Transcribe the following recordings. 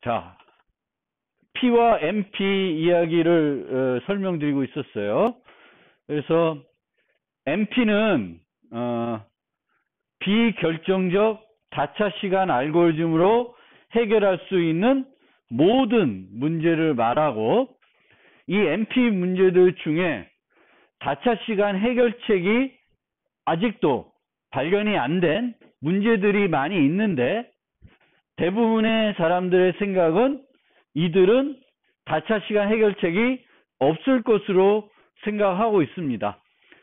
자, P와 MP 이야기를 설명드리고 있었어요. 그래서 MP는 비결정적 다차 시간 알고리즘으로 해결할 수 있는 모든 문제를 말하고, 이 MP 문제들 중에 다차 시간 해결책이 아직도 발견이 안 된 문제들이 많이 있는데, 대부분의 사람들의 생각은 이들은 다차 시간 해결책이 없을 것으로 생각하고 있습니다.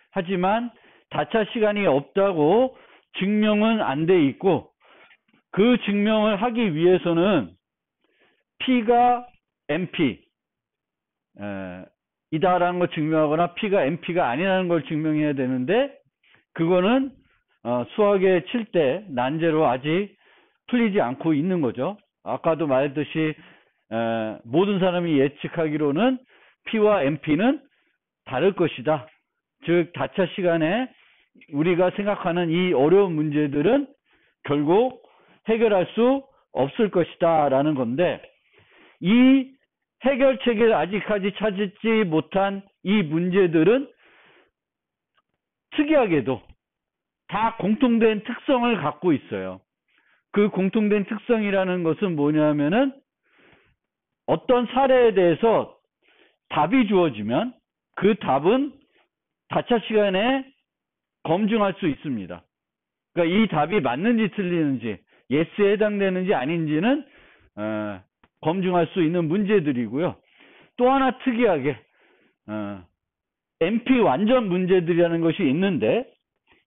하지만 다차 시간이 없다고 증명은 안 돼 있고, 그 증명을 하기 위해서는 P가 MP 이다라는 걸 증명하거나 P가 MP가 아니라는 걸 증명해야 되는데, 그거는 수학에 칠 때 난제로 아직 풀리지 않고 있는 거죠. 아까도 말했듯이 모든 사람이 예측하기로는 P와 MP는 다를 것이다. 즉 다차 시간에 우리가 생각하는 이 어려운 문제들은 결국 해결할 수 없을 것이다 라는 건데, 이 해결책을 아직까지 찾지 못한 이 문제들은 특이하게도 다 공통된 특성을 갖고 있어요. 그 공통된 특성이라는 것은 뭐냐면은, 어떤 사례에 대해서 답이 주어지면 그 답은 다차 시간에 검증할 수 있습니다. 그러니까 이 답이 맞는지 틀리는지, 예스에 해당되는지 아닌지는 검증할 수 있는 문제들이고요. 또 하나 특이하게 MP 완전 문제들이라는 것이 있는데,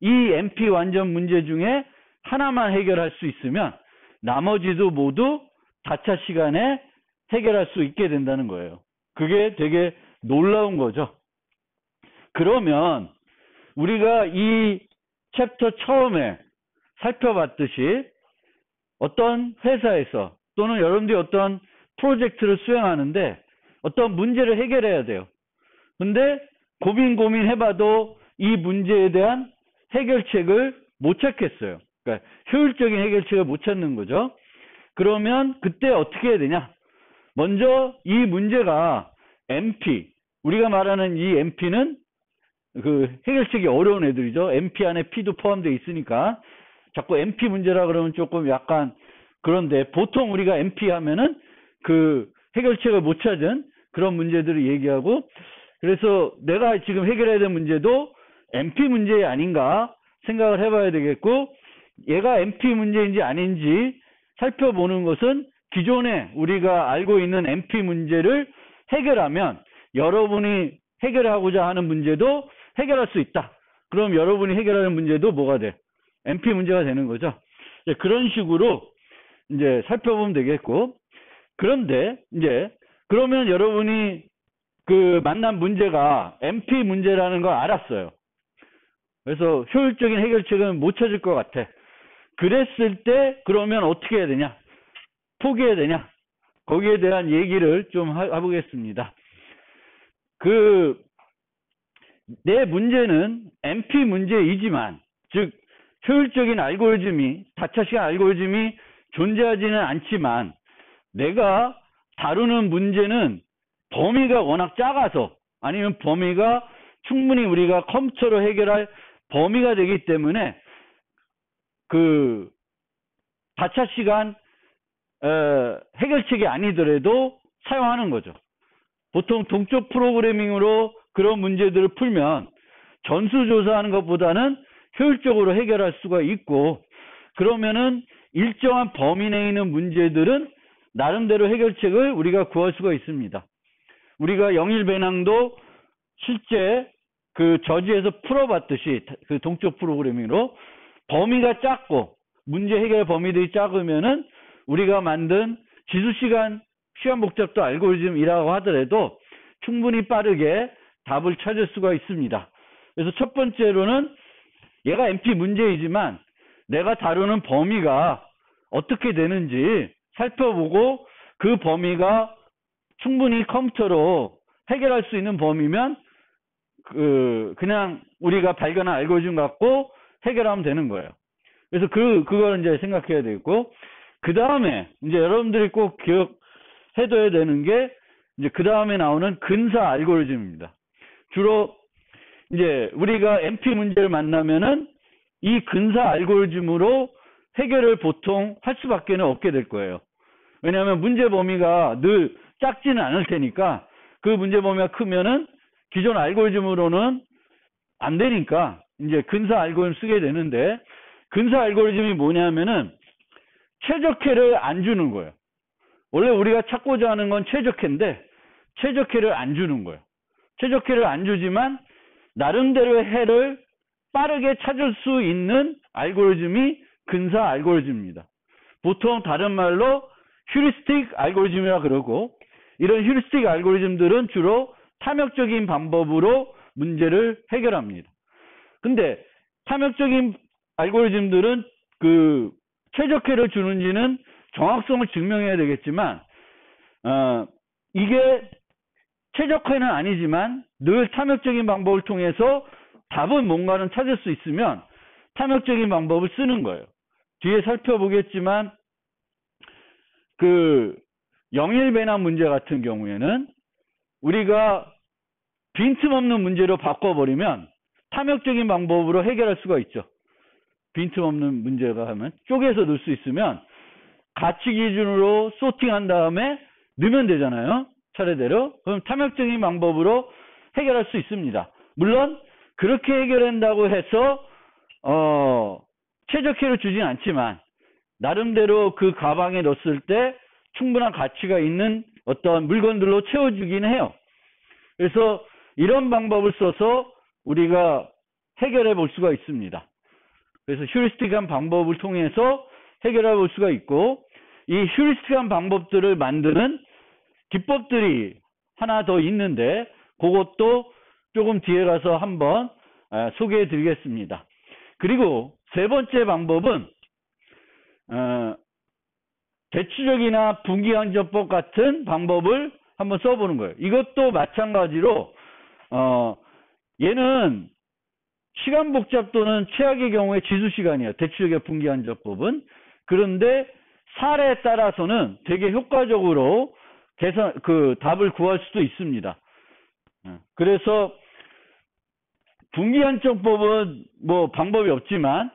이 MP 완전 문제 중에 하나만 해결할 수 있으면 나머지도 모두 다차 시간에 해결할 수 있게 된다는 거예요. 그게 되게 놀라운 거죠. 그러면 우리가 이 챕터 처음에 살펴봤듯이 어떤 회사에서 또는 여러분들이 어떤 프로젝트를 수행하는데 어떤 문제를 해결해야 돼요. 근데 고민해봐도 이 문제에 대한 해결책을 못 찾겠어요. 그러니까 효율적인 해결책을 못 찾는 거죠. 그러면 그때 어떻게 해야 되냐? 먼저 이 문제가 MP, 우리가 말하는 이 MP는 그 해결책이 어려운 애들이죠. MP 안에 P도 포함되어 있으니까 자꾸 MP 문제라 그러면 조금 약간 그런데, 보통 우리가 MP 하면은 그 해결책을 못 찾은 그런 문제들을 얘기하고, 그래서 내가 지금 해결해야 될 문제도 MP 문제 아닌가 생각을 해봐야 되겠고, 얘가 MP 문제인지 아닌지 살펴보는 것은 기존에 우리가 알고 있는 MP 문제를 해결하면 여러분이 해결하고자 하는 문제도 해결할 수 있다. 그럼 여러분이 해결하는 문제도 뭐가 돼? MP 문제가 되는 거죠. 그런 식으로 이제 살펴보면 되겠고, 그런데 이제 그러면 여러분이 그 만난 문제가 MP 문제라는 걸 알았어요. 그래서 효율적인 해결책은 못 찾을 것 같아. 그랬을 때 그러면 어떻게 해야 되냐? 포기해야 되냐? 거기에 대한 얘기를 좀 해보겠습니다. 내 문제는 MP 문제이지만, 즉 효율적인 알고리즘이, 다차 시간 알고리즘이 존재하지는 않지만, 내가 다루는 문제는 범위가 워낙 작아서, 아니면 범위가 충분히 우리가 컴퓨터로 해결할 범위가 되기 때문에 그 다차 시간 해결책이 아니더라도 사용하는 거죠. 보통 동적 프로그래밍으로 그런 문제들을 풀면 전수조사하는 것보다는 효율적으로 해결할 수가 있고, 그러면은 일정한 범위 내에 있는 문제들은 나름대로 해결책을 우리가 구할 수가 있습니다. 우리가 영일배낭도 실제 그 저지에서 풀어봤듯이 그 동적 프로그래밍으로 범위가 작고 문제 해결 범위들이 작으면은 우리가 만든 지수시간 시간복잡도 알고리즘이라고 하더라도 충분히 빠르게 답을 찾을 수가 있습니다. 그래서 첫 번째로는 얘가 MP 문제이지만 내가 다루는 범위가 어떻게 되는지 살펴보고, 그 범위가 충분히 컴퓨터로 해결할 수 있는 범위면 그냥 우리가 발견한 알고리즘 갖고 해결하면 되는 거예요. 그래서 그걸 이제 생각해야 되겠고, 그 다음에 이제 여러분들이 꼭 해둬야 되는 게 이제 그 다음에 나오는 근사 알고리즘입니다. 주로 이제 우리가 MP 문제를 만나면은 이 근사 알고리즘으로 해결을 보통 할 수밖에 없게 될 거예요. 왜냐하면 문제 범위가 늘 작지는 않을 테니까 그 문제 범위가 크면은 기존 알고리즘으로는 안 되니까 이제 근사 알고리즘 쓰게 되는데, 근사 알고리즘이 뭐냐면은 최적해를 안 주는 거예요. 원래 우리가 찾고자 하는 건 최적해인데 최적해를 안 주는 거예요. 최적해를 안 주지만 나름대로의 해를 빠르게 찾을 수 있는 알고리즘이 근사 알고리즘입니다. 보통 다른 말로 휴리스틱 알고리즘이라 그러고, 이런 휴리스틱 알고리즘들은 주로 탐욕적인 방법으로 문제를 해결합니다. 근데 탐욕적인 알고리즘들은 그 최적해를 주는지는 정확성을 증명해야 되겠지만, 이게 최적화는 아니지만 늘 탐욕적인 방법을 통해서 답은 뭔가는 찾을 수 있으면 탐욕적인 방법을 쓰는 거예요. 뒤에 살펴보겠지만 그 영일배납 문제 같은 경우에는 우리가 빈틈없는 문제로 바꿔버리면 탐욕적인 방법으로 해결할 수가 있죠. 빈틈없는 문제가 하면 쪼개서 넣을 수 있으면 가치 기준으로 소팅한 다음에 넣으면 되잖아요. 차례대로. 그럼 탐욕적인 방법으로 해결할 수 있습니다. 물론 그렇게 해결한다고 해서 최적해를 주진 않지만 나름대로 그 가방에 넣었을 때 충분한 가치가 있는 어떤 물건들로 채워주긴 해요. 그래서 이런 방법을 써서 우리가 해결해 볼 수가 있습니다. 그래서 휴리스틱한 방법을 통해서 해결해 볼 수가 있고, 이 휴리스틱한 방법들을 만드는 기법들이 하나 더 있는데 그것도 조금 뒤에 가서 한번 소개해 드리겠습니다. 그리고 세 번째 방법은 대추적이나 분기항전법 같은 방법을 한번 써보는 거예요. 이것도 마찬가지로 얘는 시간 복잡도는 최악의 경우에 지수시간이에요. 대추적의 분기항전법은. 그런데 사례에 따라서는 되게 효과적으로 답을 구할 수도 있습니다. 그래서 분기한정법은 뭐 방법이 없지만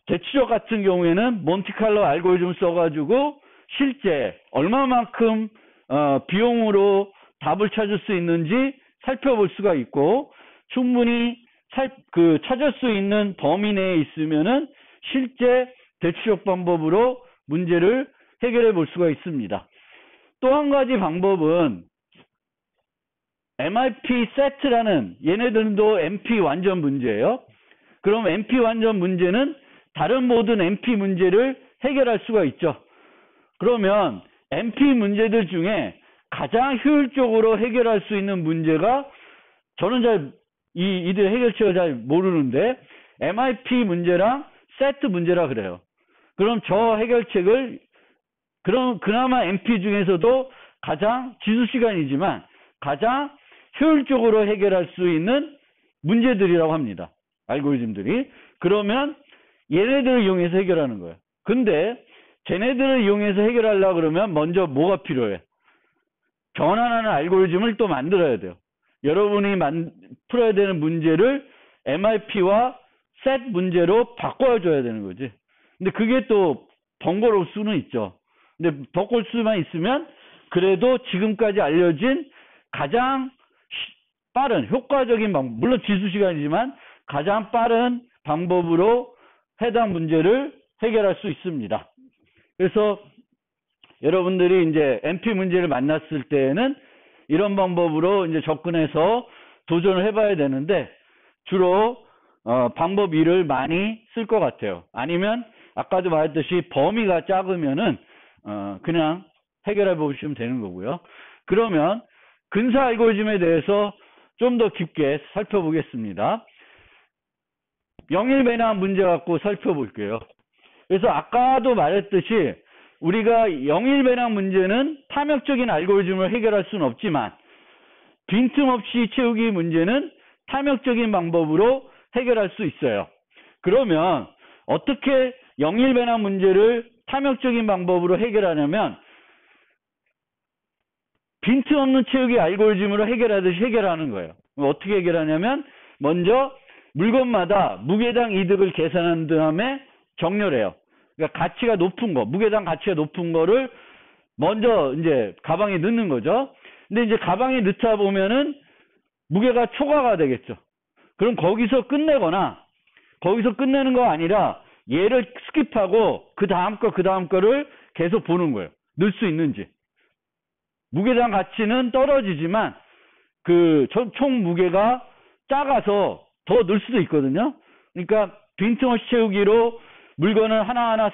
대추적 같은 경우에는 몬티칼로 알고리즘을 써가지고 실제 얼마만큼 비용으로 답을 찾을 수 있는지 살펴볼 수가 있고, 충분히 찾을 수 있는 범위 내에 있으면은 실제 대추적 방법으로 문제를 해결해 볼 수가 있습니다. 또 한 가지 방법은 MIP 세트라는, 얘네들도 MP 완전 문제예요. 그럼 MP 완전 문제는 다른 모든 MP 문제를 해결할 수가 있죠. 그러면 MP 문제들 중에 가장 효율적으로 해결할 수 있는 문제가, 저는 이들 해결책을 잘 모르는데 MIP 문제랑 세트 문제라 그래요. 그럼 저 해결책을 그나마 MP 중에서도 가장 지수시간이지만 가장 효율적으로 해결할 수 있는 문제들이라고 합니다. 알고리즘들이. 그러면 얘네들을 이용해서 해결하는 거예요. 근데 쟤네들을 이용해서 해결하려고 그러면 먼저 뭐가 필요해? 변환하는 알고리즘을 또 만들어야 돼요. 여러분이 풀어야 되는 문제를 MIP와 SET 문제로 바꿔줘야 되는 거지. 근데 그게 또 번거로울 수는 있죠. 근데 바꿀 수만 있으면 그래도 지금까지 알려진 가장 빠른 효과적인 방법, 물론 지수시간이지만 가장 빠른 방법으로 해당 문제를 해결할 수 있습니다. 그래서 여러분들이 이제 MP 문제를 만났을 때에는 이런 방법으로 이제 접근해서 도전을 해봐야 되는데, 주로 방법 1을 많이 쓸 것 같아요. 아니면 아까도 말했듯이 범위가 작으면은 그냥 해결해 보시면 되는 거고요. 그러면 근사 알고리즘에 대해서 좀 더 깊게 살펴보겠습니다. 영일배납 문제 갖고 살펴볼게요. 그래서 아까도 말했듯이 우리가 영일배납 문제는 탐욕적인 알고리즘을 해결할 수는 없지만 빈틈없이 채우기 문제는 탐욕적인 방법으로 해결할 수 있어요. 그러면 어떻게 영일배납 문제를 탐욕적인 방법으로 해결하냐면, 빈틈없는 채우기 알고리즘으로 해결하듯이 해결하는 거예요. 어떻게 해결하냐면 먼저 물건마다 무게당 이득을 계산한 다음에 정렬해요. 그러니까 가치가 높은 거, 무게당 가치가 높은 거를 먼저 이제 가방에 넣는 거죠. 근데 이제 가방에 넣다 보면은 무게가 초과가 되겠죠. 그럼 거기서 끝내거나 거기서 끝내는 거 아니라 얘를 스킵하고 그 다음 거를 계속 보는 거예요. 넣을 수 있는지. 무게당 가치는 떨어지지만 그 총 무게가 작아서 더 넣을 수도 있거든요. 그러니까 빈틈없이 채우기로 물건을 하나하나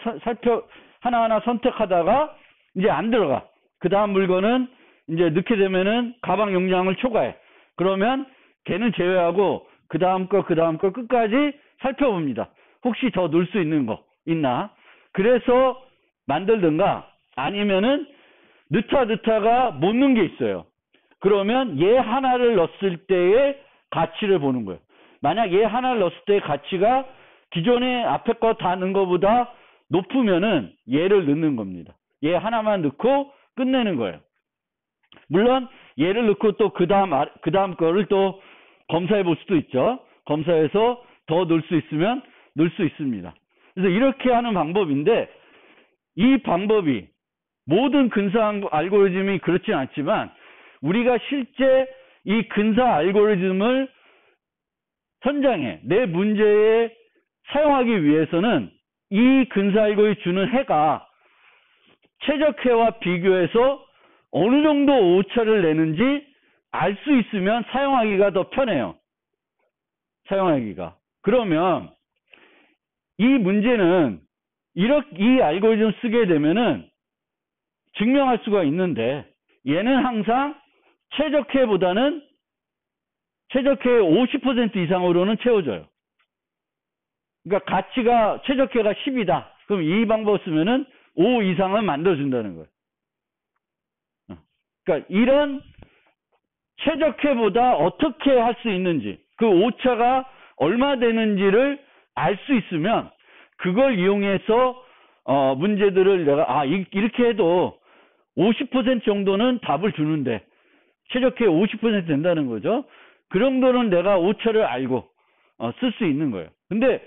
선택하다가 이제 안 들어가. 그 다음 물건은 이제 넣게 되면은 가방 용량을 초과해. 그러면 걔는 제외하고 그 다음 거 끝까지 살펴봅니다. 혹시 더 넣을 수 있는 거 있나? 그래서 만들든가 아니면은 넣다가 못 넣은 게 있어요. 그러면 얘 하나를 넣었을 때의 가치를 보는 거예요. 만약 얘 하나를 넣었을 때의 가치가 기존에 앞에 거 다 넣은 거보다 높으면은 얘를 넣는 겁니다. 얘 하나만 넣고 끝내는 거예요. 물론 얘를 넣고 또 그 다음 거를 또 검사해 볼 수도 있죠. 검사해서 더 넣을 수 있으면 넣을 수 있습니다. 그래서 이렇게 하는 방법인데 이 방법이 모든 근사 알고리즘이 그렇진 않지만 우리가 실제 이 근사 알고리즘을 현장에 내 문제에 사용하기 위해서는 이 근사 알고리즘이 주는 해가 최적해와 비교해서 어느 정도 오차를 내는지 알 수 있으면 사용하기가 더 편해요. 사용하기가. 그러면 이 문제는 이 알고리즘 쓰게 되면은 증명할 수가 있는데 얘는 항상 최적해보다는 최적해의 50% 이상으로는 채워져요. 그러니까 가치가 최적해가 10이다. 그럼 이 방법 쓰면은 5 이상은 만들어준다는 거예요. 그러니까 이런 최적해보다 어떻게 할 수 있는지 그 오차가 얼마 되는지를 알 수 있으면 그걸 이용해서 문제들을 내가 이렇게 해도 50% 정도는 답을 주는데 최적해 50% 된다는 거죠. 그 정도는 내가 오차를 알고 쓸 수 있는 거예요. 근데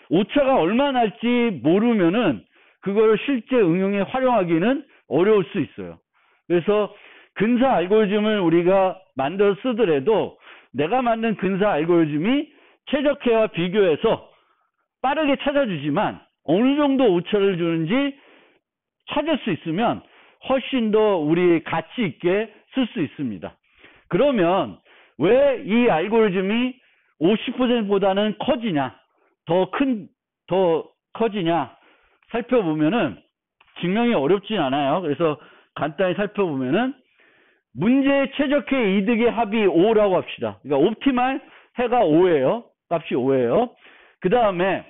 오차가 얼마 날지 모르면은 그걸 실제 응용에 활용하기는 어려울 수 있어요. 그래서 근사 알고리즘을 우리가 만들어 쓰더라도 내가 만든 근사 알고리즘이 최적해와 비교해서 빠르게 찾아주지만 어느 정도 오차를 주는지 찾을 수 있으면 훨씬 더 우리 가치 있게 쓸 수 있습니다. 그러면 왜 이 알고리즘이 50%보다는 커지냐, 더 커지냐 살펴보면은 증명이 어렵진 않아요. 그래서 간단히 살펴보면은 문제의 최적해 이득의 합이 5라고 합시다. 그러니까 옵티말 해가 5예요. 값이 5예요. 그 다음에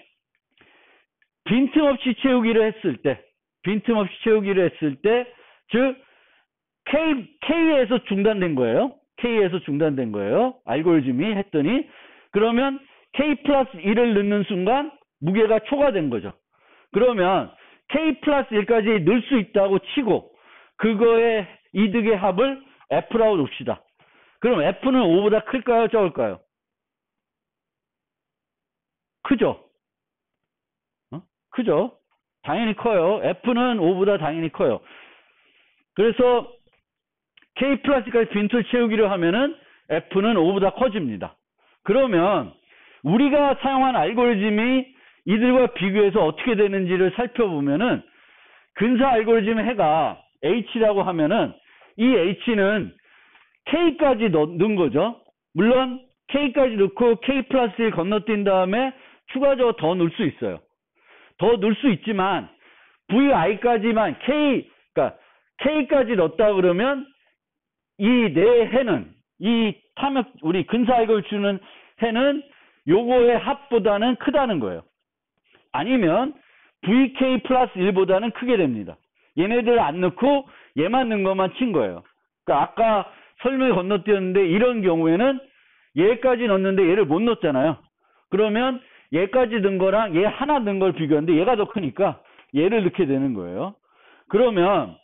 빈틈없이 채우기를 했을 때, 즉 K에서 중단된 거예요. K에서 중단된 거예요. 알고리즘이 했더니 그러면 K 플러스 1을 넣는 순간 무게가 초과된 거죠. 그러면 K 플러스 1까지 넣을 수 있다고 치고 그거의 이득의 합을 F라고 둡시다. 그럼 F는 5보다 클까요? 적을까요? 크죠? 크죠? 당연히 커요. F는 5보다 당연히 커요. 그래서 K 플러스까지 빈틈을 채우기로 하면은 F는 5보다 커집니다. 그러면 우리가 사용한 알고리즘이 이들과 비교해서 어떻게 되는지를 살펴보면은 근사 알고리즘의 해가 H라고 하면은 이 H는 K까지 넣은 거죠. 물론 K까지 넣고 K 플러스 1 건너뛴 다음에 추가적으로 더 넣을 수 있어요. 더 넣을 수 있지만 VI까지만 그러니까 K까지 넣었다 그러면 이 내 해는 이 탐욕 우리 근사 알고리즘 주는 해는 요거의 합보다는 크다는 거예요. 아니면 VK 플러스 1보다는 크게 됩니다. 얘네들 안 넣고 얘만 넣은 것만 친 거예요. 그러니까 아까 설명에 건너뛰었는데 이런 경우에는 얘까지 넣었는데 얘를 못 넣었잖아요. 그러면 얘까지 넣은 거랑 얘 하나 넣은 걸 비교하는데 얘가 더 크니까 얘를 넣게 되는 거예요. 그러면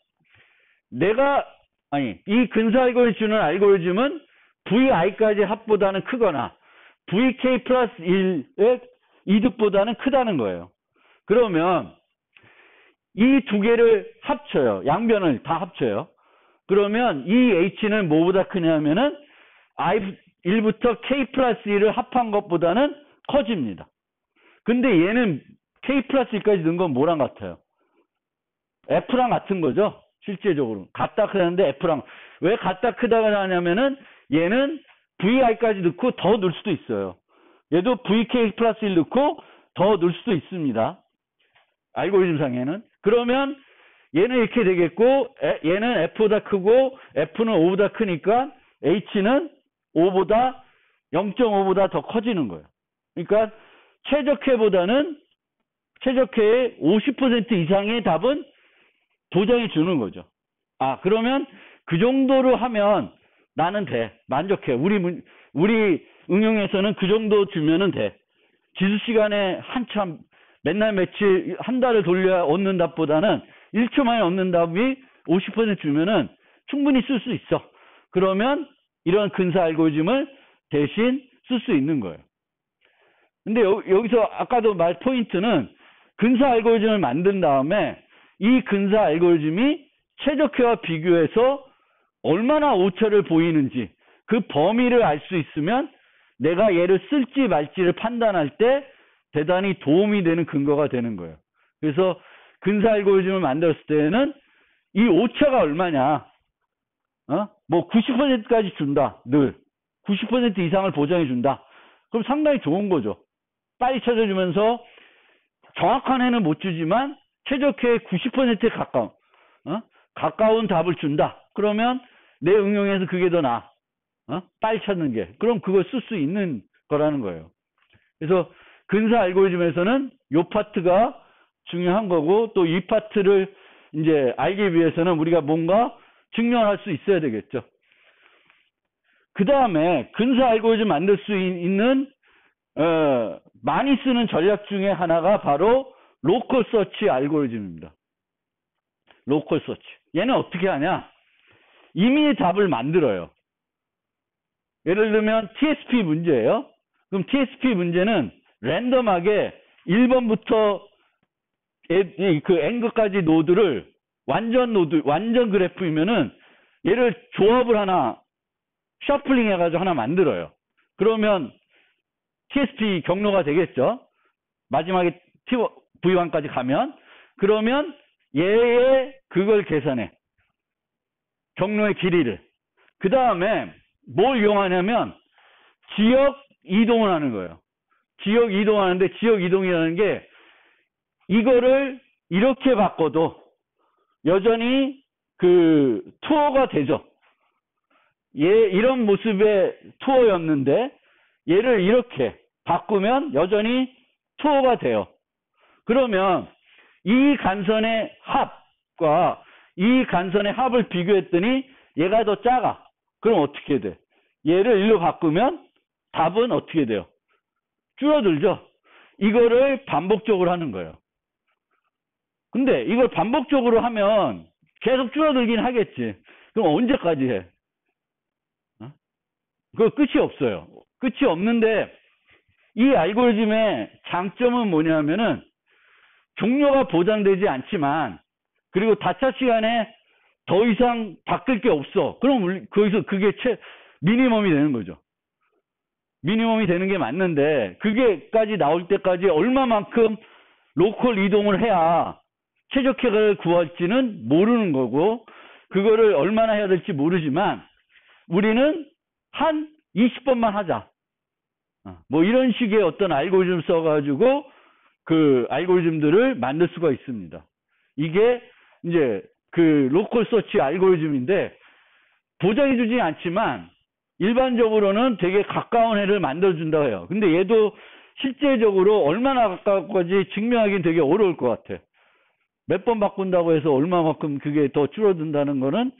내가 아니, 이 근사 알고리즘을 주는 알고리즘은 VI까지 합보다는 크거나 VK 플러스 1의 이득보다는 크다는 거예요. 그러면 이 두 개를 합쳐요. 양변을 다 합쳐요. 그러면 이 H는 뭐보다 크냐면은 I1부터 K 플러스 1을 합한 것보다는 커집니다. 근데 얘는 K 플러스 1까지 넣은 건 뭐랑 같아요? F랑 같은 거죠. 실제적으로. 같다 크다는데 F랑. 왜 같다 크다가 나냐면은 얘는 VI까지 넣고 더 넣을 수도 있어요. 얘도 VK 플러스 1 넣고 더 넣을 수도 있습니다. 알고리즘 상에는. 그러면 얘는 이렇게 되겠고, 얘는 F보다 크고, F는 5보다 크니까 H는 5보다 0.5보다 더 커지는 거예요. 그러니까 최적화보다는 최적화의 50% 이상의 답은 도장이 주는 거죠. 아, 그러면 그 정도로 하면 나는 돼. 만족해. 우리 응용에서는 그 정도 주면은 돼. 지수 시간에 한참 맨날 며칠 한 달을 돌려야 얻는 답보다는 1초 만에 얻는 답이 50% 주면은 충분히 쓸 수 있어. 그러면 이런 근사 알고리즘을 대신 쓸 수 있는 거예요. 근데 여기서 아까도 말 포인트는 근사 알고리즘을 만든 다음에 이 근사 알고리즘이 최적화와 비교해서 얼마나 오차를 보이는지 그 범위를 알 수 있으면 내가 얘를 쓸지 말지를 판단할 때 대단히 도움이 되는 근거가 되는 거예요. 그래서 근사 알고리즘을 만들었을 때는 이 오차가 얼마냐, 뭐 90%까지 준다, 늘 90% 이상을 보장해 준다. 그럼 상당히 좋은 거죠. 빨리 찾아주면서 정확한 해는 못 주지만 최적화의 90%에 가까운 답을 준다. 그러면 내 응용에서 그게 더 나아. 빨리 찾는 게. 그럼 그걸 쓸 수 있는 거라는 거예요. 그래서 근사 알고리즘에서는 이 파트가 중요한 거고, 또 이 파트를 이제 알기 위해서는 우리가 뭔가 증명할 수 있어야 되겠죠. 그 다음에 근사 알고리즘 만들 수 있는 많이 쓰는 전략 중에 하나가 바로 로컬 서치 알고리즘입니다. 로컬 서치. 얘는 어떻게 하냐? 이미 답을 만들어요. 예를 들면 TSP 문제예요. 그럼 TSP 문제는 랜덤하게 1번부터 그 n까지 노드를 완전 그래프이면은 얘를 조합을 하나 셔플링 해가지고 하나 만들어요. 그러면 TSP 경로가 되겠죠. 마지막에 V1까지 가면. 그러면 얘의 그걸 계산해. 경로의 길이를. 그 다음에 뭘 이용하냐면 지역 이동을 하는 거예요. 지역 이동하는데 지역 이동이라는 게 이거를 이렇게 바꿔도 여전히 그 투어가 되죠. 이런 모습의 투어였는데 얘를 이렇게 바꾸면 여전히 투어가 돼요. 그러면 이 간선의 합과 이 간선의 합을 비교했더니 얘가 더 작아. 그럼 어떻게 돼? 얘를 일로 바꾸면 답은 어떻게 돼요? 줄어들죠. 이거를 반복적으로 하는 거예요. 근데 이걸 반복적으로 하면 계속 줄어들긴 하겠지. 그럼 언제까지 해? 그거 끝이 없어요. 끝이 없는데 이 알고리즘의 장점은 뭐냐면은 종료가 보장되지 않지만, 그리고 다차 시간에 더 이상 바뀔 게 없어. 그럼 거기서 그게 미니멈이 되는 거죠. 미니멈이 되는 게 맞는데 그게까지 나올 때까지 얼마만큼 로컬 이동을 해야 최적화를 구할지는 모르는 거고, 그거를 얼마나 해야 될지 모르지만 우리는 한 20번만 하자. 뭐 이런 식의 어떤 알고리즘 써가지고 그 알고리즘들을 만들 수가 있습니다. 이게 이제 그 로컬 서치 알고리즘인데 보장해 주지 않지만 일반적으로는 되게 가까운 해를 만들어준다고 해요. 근데 얘도 실제적으로 얼마나 가까울지 증명하기는 되게 어려울 것 같아. 몇 번 바꾼다고 해서 얼마만큼 그게 더 줄어든다는 거는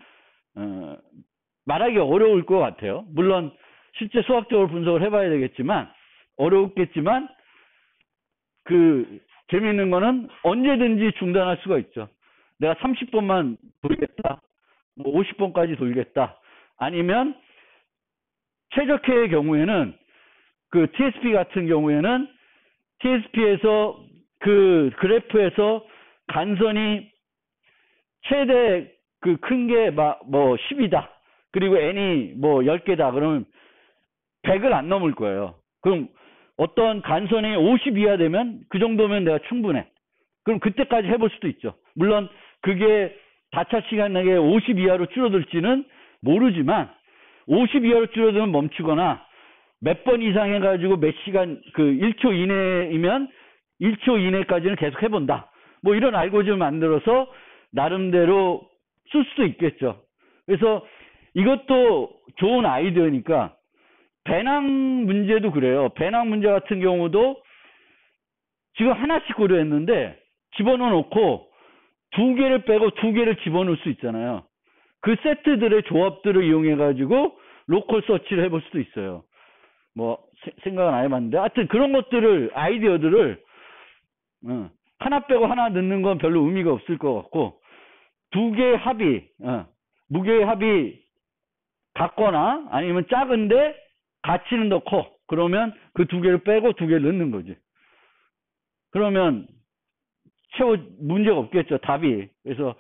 말하기 어려울 것 같아요. 물론 실제 수학적으로 분석을 해봐야 되겠지만 어렵겠지만 그 재미있는 거는 언제든지 중단할 수가 있죠. 내가 30번만 보겠다. 뭐 50번까지 돌겠다. 아니면 최적회의 경우에는 그 TSP 같은 경우에는 TSP에서 그 그래프에서 간선이 최대 그 큰 게 뭐 10이다. 그리고 n이 뭐 10개다. 그러면 100을 안 넘을 거예요. 그럼 어떤 간선이 50 이하 되면 그 정도면 내가 충분해. 그럼 그때까지 해볼 수도 있죠. 물론 그게 다차 시간에 50 이하로 줄어들지는 모르지만 50 이하로 줄어들면 멈추거나 몇 번 이상 해가지고 몇 시간 그 1초 이내이면 1초 이내까지는 계속 해본다. 뭐 이런 알고리즘을 만들어서 나름대로 쓸 수도 있겠죠. 그래서 이것도 좋은 아이디어니까 배낭 문제도 그래요. 배낭 문제 같은 경우도 지금 하나씩 고려했는데 집어넣어 놓고 2개를 빼고 2개를 집어넣을 수 있잖아요. 그 세트들의 조합들을 이용해 가지고 로컬 서치를 해볼 수도 있어요. 뭐 생각은 안 해봤는데 하여튼 그런 것들을 아이디어들을 하나 빼고 하나 넣는 건 별로 의미가 없을 것 같고 2개의 합이 무게의 합이 같거나 아니면 작은데 가치는 더 커. 그러면 그 2개를 빼고 2개를 넣는 거지. 그러면 문제가 없겠죠. 답이. 그래서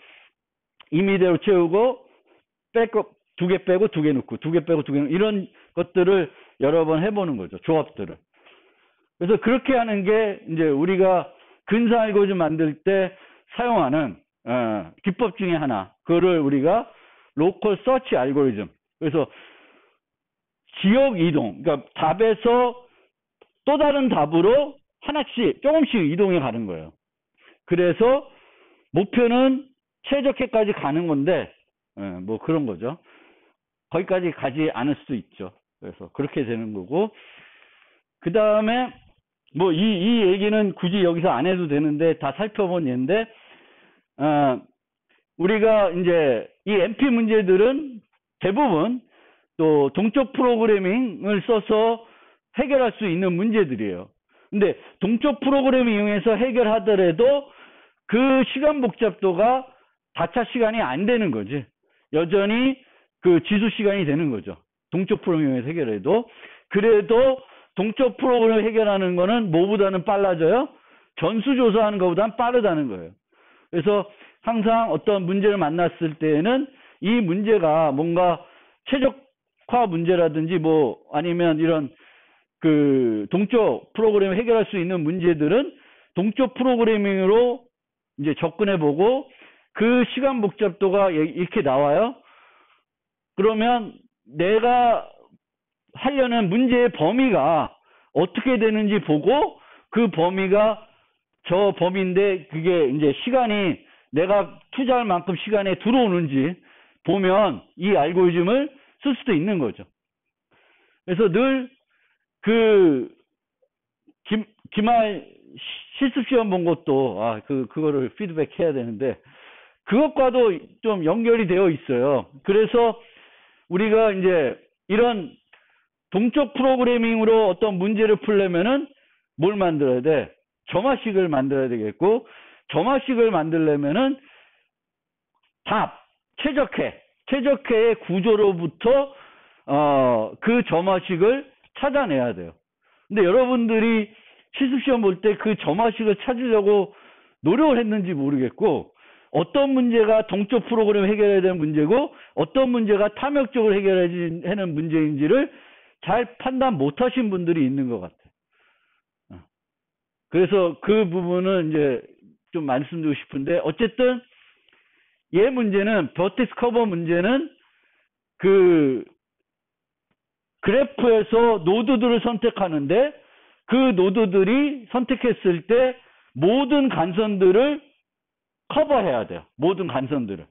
임의대로 채우고 빼고 2개 빼고 2개 넣고 2개 빼고 2개 넣고 이런 것들을 여러 번 해보는 거죠. 조합들을. 그래서 그렇게 하는 게 이제 우리가 근사 알고리즘 만들 때 사용하는 기법 중에 하나. 그거를 우리가 로컬 서치 알고리즘. 그래서 지역 이동, 그러니까 답에서 또 다른 답으로 하나씩 조금씩 이동해 가는 거예요. 그래서 목표는 최적해까지 가는 건데 뭐 그런 거죠. 거기까지 가지 않을 수도 있죠. 그래서 그렇게 되는 거고 그 다음에 뭐 이 얘기는 굳이 여기서 안 해도 되는데 다 살펴본 예인데 우리가 이제 이 MP 문제들은 대부분 또 동적 프로그래밍을 써서 해결할 수 있는 문제들이에요. 근데 동적 프로그래밍 이용해서 해결하더라도 그 시간 복잡도가 다차 시간이 안 되는 거지. 여전히 그 지수 시간이 되는 거죠. 동적 프로그래밍 이용해서 해결해도. 그래도 동적 프로그래밍 해결하는 거는 뭐보다는 빨라져요? 전수조사하는 것보다는 빠르다는 거예요. 그래서 항상 어떤 문제를 만났을 때에는 이 문제가 뭔가 최적화 문제라든지 뭐 아니면 이런 그 동적 프로그래밍 해결할 수 있는 문제들은 동적 프로그래밍으로 이제 접근해 보고 그 시간 복잡도가 이렇게 나와요. 그러면 내가 하려는 문제의 범위가 어떻게 되는지 보고 그 범위가 저 범위인데 그게 이제 시간이 내가 투자할 만큼 시간에 들어오는지 보면 이 알고리즘을 쓸 수도 있는 거죠. 그래서 늘 그 기말 실습 시험 본 것도 그거를 피드백 해야 되는데 그것과도 좀 연결이 되어 있어요. 그래서 우리가 이제 이런 동적 프로그래밍으로 어떤 문제를 풀려면은 뭘 만들어야 돼? 점화식을 만들어야 되겠고 점화식을 만들려면은 최적회의 구조로부터 그 점화식을 찾아내야 돼요. 근데 여러분들이 실습시험 볼 때 그 점화식을 찾으려고 노력을 했는지 모르겠고 어떤 문제가 동적 프로그램 해결해야 되는 문제고 어떤 문제가 탐욕적으로 해결해야 하는 문제인지를 잘 판단 못 하신 분들이 있는 것 같아요. 그래서 그 부분은 이제 좀 말씀드리고 싶은데 어쨌든 얘 문제는 버텍스 커버 문제는 그 그래프에서 노드들을 선택하는데 그 노드들이 선택했을 때 모든 간선들을 커버해야 돼요. 모든 간선들을.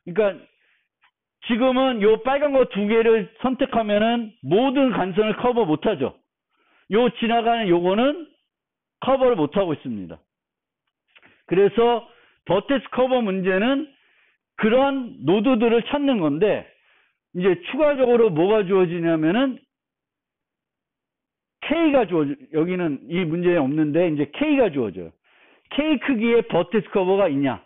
그러니까 지금은 요 빨간 거 2개를 선택하면은 모든 간선을 커버 못하죠. 요 지나가는 요거는 커버를 못하고 있습니다. 그래서 버텍스 커버 문제는 그런 노드들을 찾는 건데 이제 추가적으로 뭐가 주어지냐면은 K가 주어져. 여기는 이 문제에 없는데 이제 K가 주어져요. K 크기의 버텍스 커버가 있냐.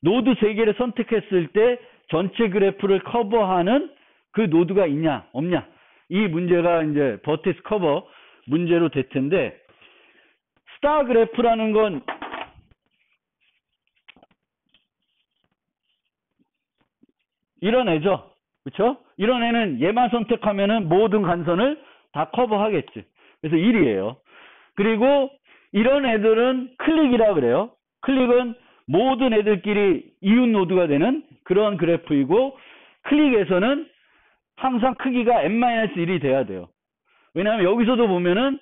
노드 3개를 선택했을 때 전체 그래프를 커버하는 그 노드가 있냐, 없냐. 이 문제가 이제 버티스 커버 문제로 될 텐데, 스타 그래프라는 건 이런 애죠. 그쵸? 이런 애는 얘만 선택하면은 모든 간선을 다 커버하겠지. 그래서 1이에요. 그리고 이런 애들은 클릭이라 그래요. 클릭은 모든 애들끼리 이웃 노드가 되는 그런 그래프이고, 클릭에서는 항상 크기가 n-1이 돼야 돼요. 왜냐하면 여기서도 보면은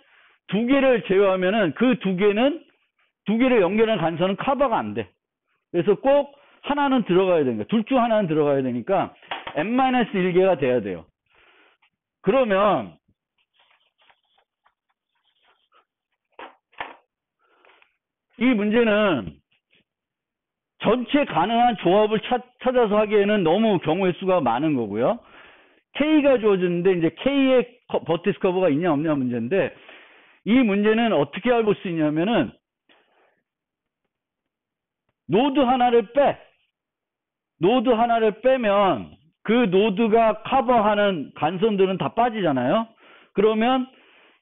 두 개를 제외하면은 그 두 개를 연결하는 간선은 커버가 안 돼. 그래서 꼭 하나는 들어가야 되니까, 둘 중 하나는 들어가야 되니까 n-1개가 돼야 돼요. 그러면 이 문제는 전체 가능한 조합을 찾아서 하기에는 너무 경우의 수가 많은 거고요. K가 주어졌는데 이제 K의 버티스 커버가 있냐 없냐 문제인데, 이 문제는 어떻게 알볼 수 있냐면은 노드 하나를 빼면 그 노드가 커버하는 간선들은 다 빠지잖아요. 그러면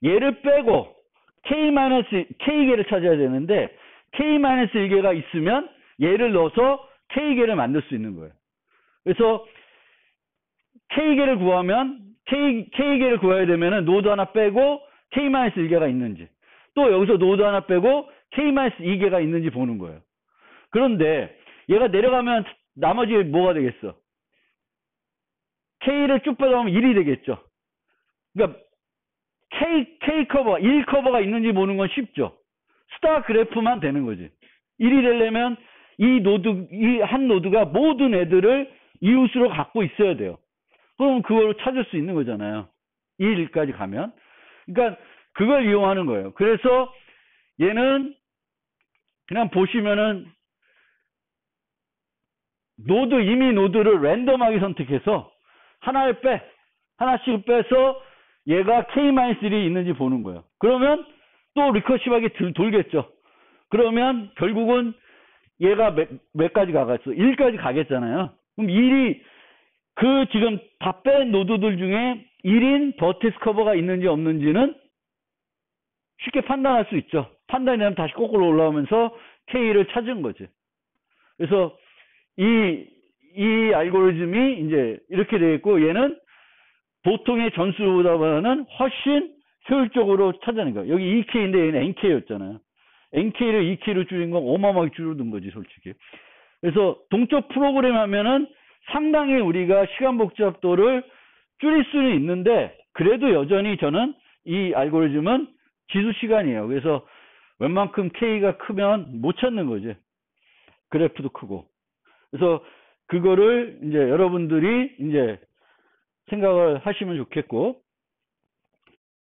얘를 빼고 K개를 찾아야 되는데, K-1개가 있으면 얘를 넣어서 K개를 만들 수 있는 거예요. 그래서 K개를 구하면 K개를 구해야 되면은 노드 하나 빼고 K-1개가 있는지, 또 여기서 노드 하나 빼고 K-2개가 있는지 보는 거예요. 그런데 얘가 내려가면 나머지 뭐가 되겠어? K를 쭉 빼가면 1이 되겠죠. 그러니까 K 커버, 1 커버가 있는지 보는 건 쉽죠. 스타 그래프만 되는 거지. 1이 되려면 이 한 노드가 모든 애들을 이웃으로 갖고 있어야 돼요. 그럼 그걸 찾을 수 있는 거잖아요. 1까지 가면. 그러니까 그걸 이용하는 거예요. 그래서 얘는 그냥 보시면은 이미 노드를 랜덤하게 선택해서 하나씩 빼서 얘가 K-1이 있는지 보는 거예요. 그러면 또 리커시브하게 돌겠죠. 그러면 결국은 얘가 몇 가지 가겠어? 1까지 가겠잖아요. 그럼 1이 지금 다 뺀 노드들 중에 1인 버티스 커버가 있는지 없는지는 쉽게 판단할 수 있죠. 판단이 되면 다시 거꾸로 올라오면서 K를 찾은 거지. 그래서 이 알고리즘이 이제 이렇게 되어 있고, 얘는 보통의 전수보다는 훨씬 효율적으로 찾아낸 거예요. 여기 2K인데 얘는 NK였잖아요. NK를 2K로 줄인 건 어마어마하게 줄어든 거지, 솔직히. 그래서 동적 프로그램 하면은 상당히 우리가 시간 복잡도를 줄일 수는 있는데, 그래도 여전히 저는 이 알고리즘은 지수 시간이에요. 그래서 웬만큼 K가 크면 못 찾는 거지. 그래프도 크고. 그래서 그거를 이제 여러분들이 이제 생각을 하시면 좋겠고,